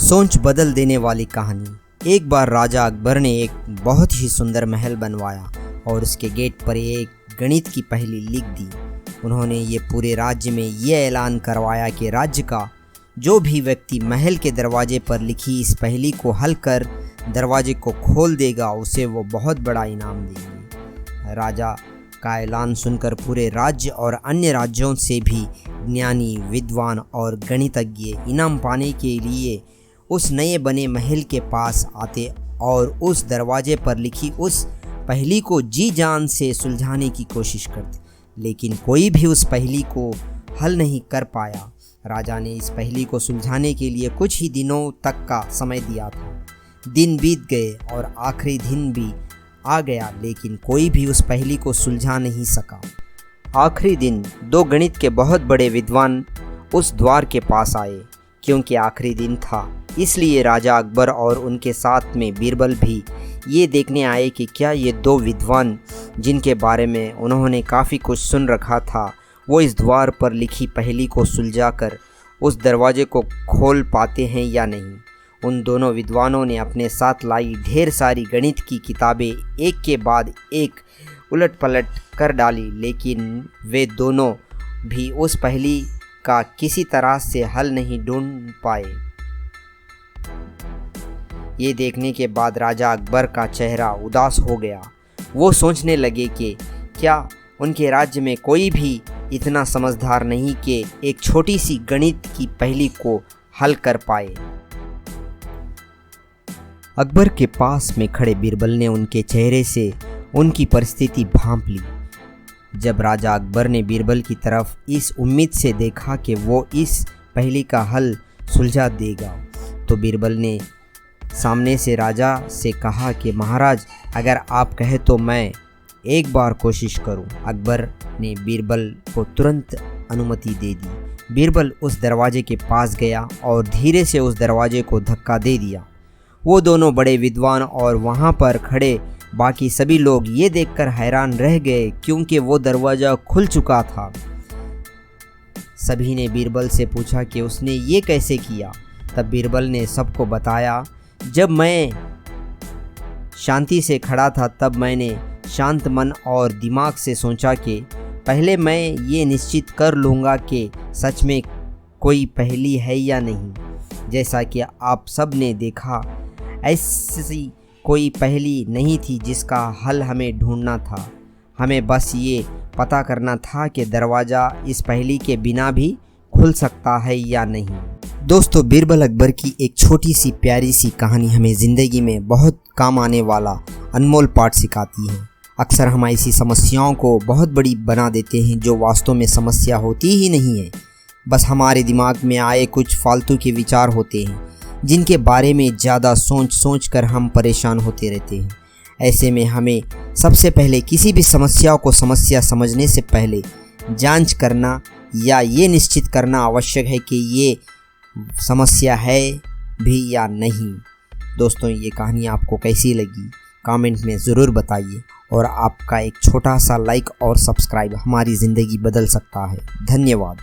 सोच बदल देने वाली कहानी। एक बार राजा अकबर ने एक बहुत ही सुंदर महल बनवाया और उसके गेट पर एक गणित की पहेली लिख दी। उन्होंने ये पूरे राज्य में ये ऐलान करवाया कि राज्य का जो भी व्यक्ति महल के दरवाजे पर लिखी इस पहेली को हल कर दरवाजे को खोल देगा उसे वो बहुत बड़ा इनाम देंगे। राजा का ऐलान सुनकर पूरे राज्य और अन्य राज्यों से भी ज्ञानी, विद्वान और गणितज्ञ इनाम पाने के लिए उस नए बने महल के पास आते और उस दरवाजे पर लिखी उस पहेली को जी जान से सुलझाने की कोशिश करते, लेकिन कोई भी उस पहेली को हल नहीं कर पाया। राजा ने इस पहेली को सुलझाने के लिए कुछ ही दिनों तक का समय दिया था। दिन बीत गए और आखिरी दिन भी आ गया, लेकिन कोई भी उस पहेली को सुलझा नहीं सका। आखिरी दिन दो गणित के बहुत बड़े विद्वान उस द्वार के पास आए। क्योंकि आखिरी दिन था इसलिए राजा अकबर और उनके साथ में बीरबल भी ये देखने आए कि क्या ये दो विद्वान जिनके बारे में उन्होंने काफ़ी कुछ सुन रखा था वो इस द्वार पर लिखी पहेली को सुलझाकर उस दरवाजे को खोल पाते हैं या नहीं। उन दोनों विद्वानों ने अपने साथ लाई ढेर सारी गणित की किताबें एक के बाद एक उलट पलट कर डाली, लेकिन वे दोनों भी उस पहेली का किसी तरह से हल नहीं ढूंढ पाए। ये देखने के बाद राजा अकबर का चेहरा उदास हो गया। वो सोचने लगे कि क्या उनके राज्य में कोई भी इतना समझदार नहीं कि एक छोटी सी गणित की पहेली को हल कर पाए। अकबर के पास में खड़े बीरबल ने उनके चेहरे से उनकी परिस्थिति भांप ली। जब राजा अकबर ने बीरबल की तरफ इस उम्मीद से देखा कि वो इस पहेली का हल सुलझा देगा, तो बीरबल ने सामने से राजा से कहा कि महाराज, अगर आप कहे तो मैं एक बार कोशिश करूं। अकबर ने बीरबल को तुरंत अनुमति दे दी। बीरबल उस दरवाजे के पास गया और धीरे से उस दरवाजे को धक्का दे दिया। वो दोनों बड़े विद्वान और वहाँ पर खड़े बाकी सभी लोग ये देखकर हैरान रह गए, क्योंकि वो दरवाज़ा खुल चुका था। सभी ने बीरबल से पूछा कि उसने ये कैसे किया। तब बीरबल ने सबको बताया, जब मैं शांति से खड़ा था तब मैंने शांत मन और दिमाग से सोचा कि पहले मैं ये निश्चित कर लूँगा कि सच में कोई पहेली है या नहीं। जैसा कि आप सब ने देखा, ऐसी कोई पहेली नहीं थी जिसका हल हमें ढूंढना था। हमें बस ये पता करना था कि दरवाज़ा इस पहेली के बिना भी खुल सकता है या नहीं। दोस्तों, बीरबल अकबर की एक छोटी सी प्यारी सी कहानी हमें ज़िंदगी में बहुत काम आने वाला अनमोल पाठ सिखाती है। अक्सर हम ऐसी समस्याओं को बहुत बड़ी बना देते हैं जो वास्तव में समस्या होती ही नहीं है। बस हमारे दिमाग में आए कुछ फालतू के विचार होते हैं जिनके बारे में ज़्यादा सोच कर हम परेशान होते रहते हैं। ऐसे में हमें सबसे पहले किसी भी समस्या को समस्या समझने से पहले जांच करना या ये निश्चित करना आवश्यक है कि ये समस्या है भी या नहीं। दोस्तों, ये कहानी आपको कैसी लगी कमेंट में ज़रूर बताइए, और आपका एक छोटा सा लाइक और सब्सक्राइब हमारी ज़िंदगी बदल सकता है। धन्यवाद।